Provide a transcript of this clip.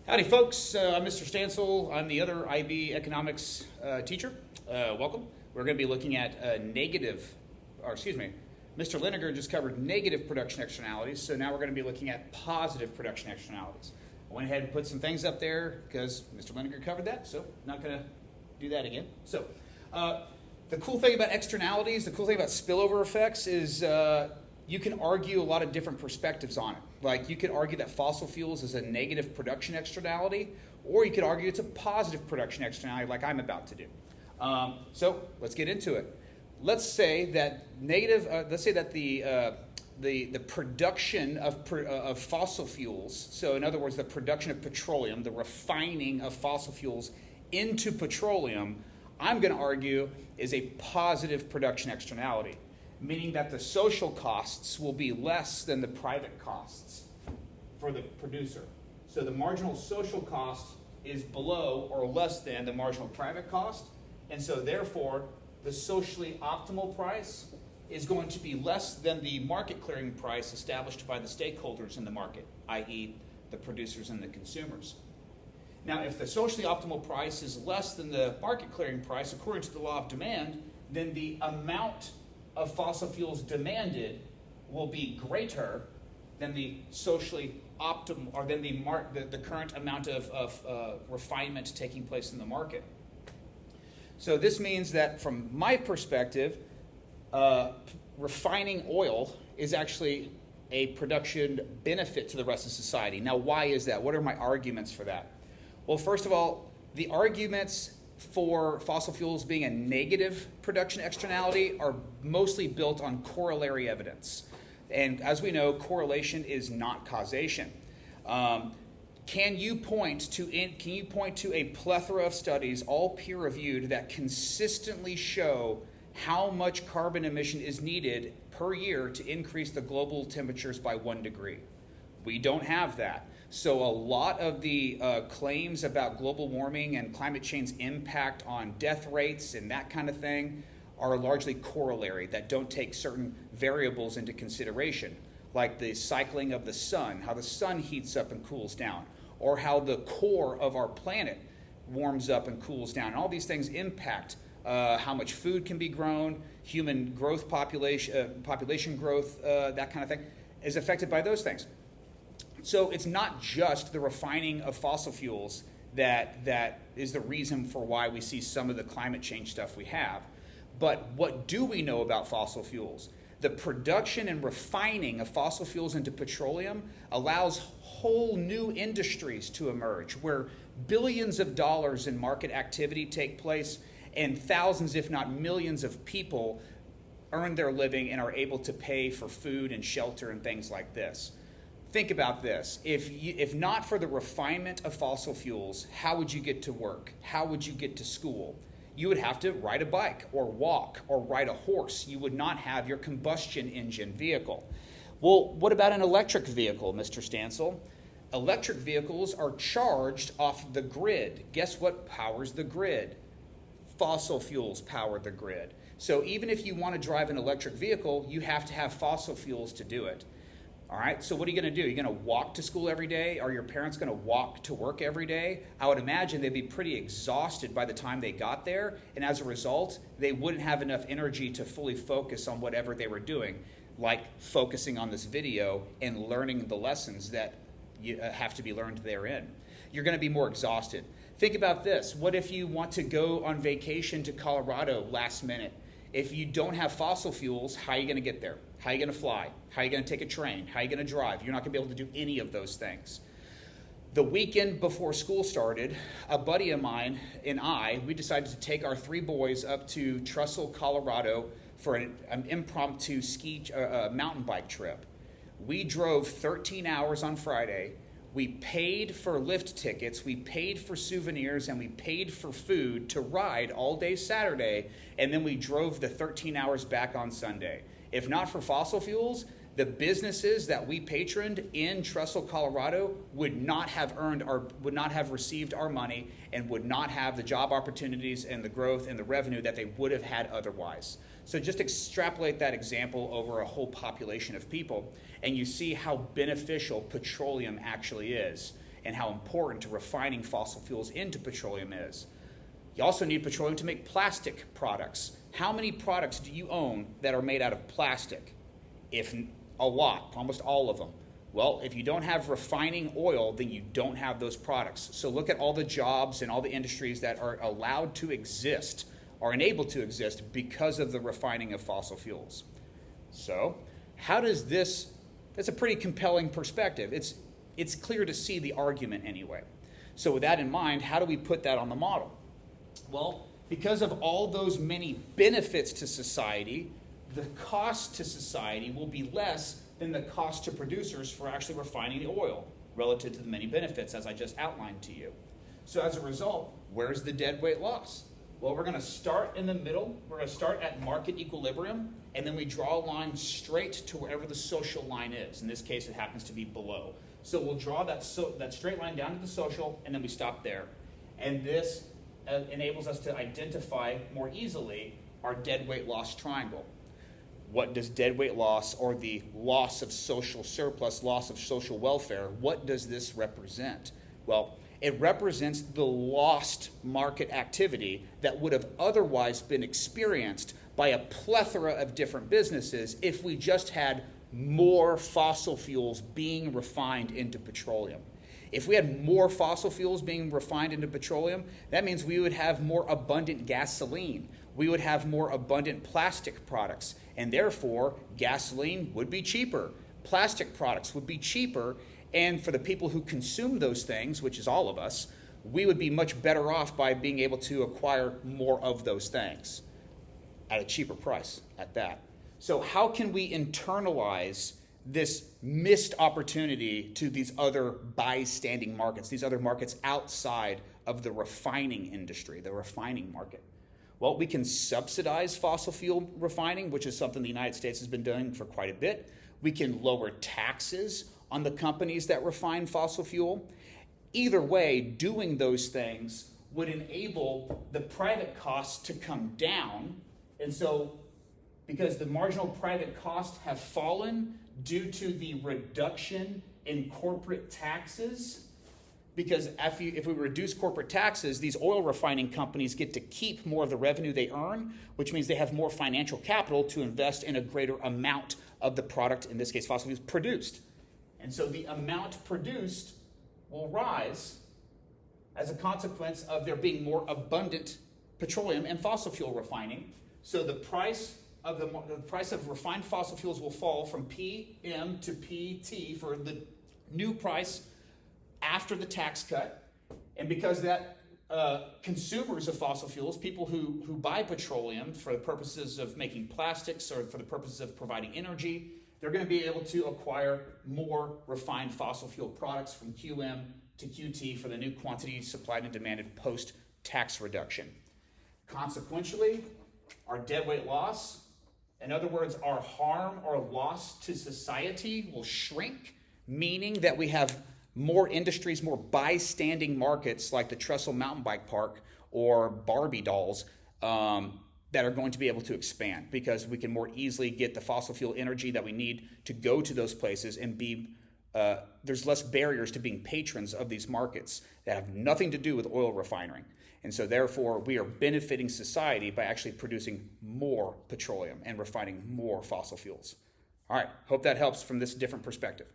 Howdy, folks. I'm Mr. Stansel. I'm the other IB economics teacher. Welcome. We're going to be looking at Mr. Liniger just covered negative production externalities, so now we're going to be looking at positive production externalities. I went ahead and put some things up there because Mr. Liniger covered that, so not going to do that again. So the cool thing about externalities, the cool thing about spillover effects is you can argue a lot of different perspectives on it. Like you could argue that fossil fuels is a negative production externality, or you could argue it's a positive production externality like I'm about to do. So let's get into it. Let's say that the production of fossil fuels, so in other words, the production of petroleum, the refining of fossil fuels into petroleum, I'm going to argue is a positive production externality, meaning that the social costs will be less than the private costs for the producer. So the marginal social cost is below or less than the marginal private cost, and so therefore the socially optimal price is going to be less than the market clearing price established by the stakeholders in the market, i.e. the producers and the consumers. Now, if the socially optimal price is less than the market clearing price according to the law of demand, then the amount of fossil fuels demanded will be greater than the socially optimal, or than the current amount of refinement taking place in the market. So this means that from my perspective, refining oil is actually a production benefit to the rest of society. Now, why is that? What are my arguments for that? Well, first of all, the arguments for fossil fuels being a negative production externality are mostly built on corollary evidence. And as we know, correlation is not causation. Can you point to a plethora of studies, all peer-reviewed, that consistently show how much carbon emission is needed per year to increase the global temperatures by 1 degree? We don't have that. So a lot of the claims about global warming and climate change's impact on death rates and that kind of thing are largely corollary that don't take certain variables into consideration, like the cycling of the sun, how the sun heats up and cools down, or how the core of our planet warms up and cools down. And all these things impact how much food can be grown, human growth, population growth, that kind of thing is affected by those things. So it's not just the refining of fossil fuels that is the reason for why we see some of the climate change stuff we have. But what do we know about fossil fuels? The production and refining of fossil fuels into petroleum allows whole new industries to emerge where billions of dollars in market activity take place and thousands, if not millions of people earn their living and are able to pay for food and shelter and things like this. Think about this. If not for the refinement of fossil fuels, how would you get to work? How would you get to school? You would have to ride a bike or walk or ride a horse. You would not have your combustion engine vehicle. Well, what about an electric vehicle, Mr. Stansel? Electric vehicles are charged off the grid. Guess what powers the grid? Fossil fuels power the grid. So even if you want to drive an electric vehicle, you have to have fossil fuels to do it. All right, so what are you going to do? You're going to walk to school every day? Are your parents going to walk to work every day? I would imagine they'd be pretty exhausted by the time they got there, and as a result, they wouldn't have enough energy to fully focus on whatever they were doing, like focusing on this video and learning the lessons that have to be learned therein. You're going to be more exhausted. Think about this. What if you want to go on vacation to Colorado last minute? If you don't have fossil fuels, how are you going to get there? How are you going to fly? How are you going to take a train? How are you going to drive? You're not going to be able to do any of those things. The weekend before school started, a buddy of mine and we decided to take our 3 boys up to Trussell, Colorado for an impromptu mountain bike trip. We drove 13 hours on Friday. We paid for lift tickets, we paid for souvenirs, and we paid for food to ride all day Saturday, and then we drove the 13 hours back on Sunday. If not for fossil fuels, the businesses that we patroned in Trussell, Colorado would not have received our money and would not have the job opportunities and the growth and the revenue that they would have had otherwise. So just extrapolate that example over a whole population of people, and you see how beneficial petroleum actually is. and how important refining fossil fuels into petroleum is. You also need petroleum to make plastic products. How many products do you own that are made out of plastic? If a lot, almost all of them. Well, if you don't have refining oil, then you don't have those products. So look at all the jobs and all the industries that are allowed to exist, are enabled to exist because of the refining of fossil fuels. So how does this, that's a pretty compelling perspective. It's clear to see the argument anyway. So with that in mind, how do we put that on the model? Well, because of all those many benefits to society, the cost to society will be less than the cost to producers for actually refining the oil relative to the many benefits as I just outlined to you. So as a result, where's the deadweight loss? Well, we're going to start in the middle. We're going to start at market equilibrium, and then we draw a line straight to wherever the social line is. In this case, it happens to be below. So we'll draw that straight line down to the social, and then we stop there. And this enables us to identify more easily our deadweight loss triangle. What does deadweight loss, or the loss of social surplus, loss of social welfare, what does this represent? Well, it represents the lost market activity that would have otherwise been experienced by a plethora of different businesses if we just had more fossil fuels being refined into petroleum. If we had more fossil fuels being refined into petroleum, that means we would have more abundant gasoline. We would have more abundant plastic products, and therefore gasoline would be cheaper. Plastic products would be cheaper, and for the people who consume those things, which is all of us, we would be much better off by being able to acquire more of those things at a cheaper price at that. So how can we internalize this missed opportunity to these other bystanding markets, these other markets outside of the refining industry, the refining market? Well, we can subsidize fossil fuel refining, which is something the United States has been doing for quite a bit. We can lower taxes on the companies that refine fossil fuel. Either way, doing those things would enable the private costs to come down. And so, because the marginal private costs have fallen due to the reduction in corporate taxes, because if we reduce corporate taxes, these oil refining companies get to keep more of the revenue they earn, which means they have more financial capital to invest in a greater amount of the product, in this case fossil fuels, produced. And so the amount produced will rise as a consequence of there being more abundant petroleum and fossil fuel refining. So the price of refined fossil fuels will fall from PM to PT for the new price after the tax cut. And because that consumers of fossil fuels, people who buy petroleum for the purposes of making plastics or for the purposes of providing energy, they're going to be able to acquire more refined fossil fuel products from QM to QT for the new quantity supplied and demanded post-tax reduction. Consequentially, our deadweight loss, in other words, our harm or loss to society, will shrink, meaning that we have more industries, more bystanding markets like the Trestle Mountain Bike Park or Barbie dolls that are going to be able to expand because we can more easily get the fossil fuel energy that we need to go to those places and there's less barriers to being patrons of these markets that have nothing to do with oil refining. And so therefore, we are benefiting society by actually producing more petroleum and refining more fossil fuels. All right, hope that helps from this different perspective.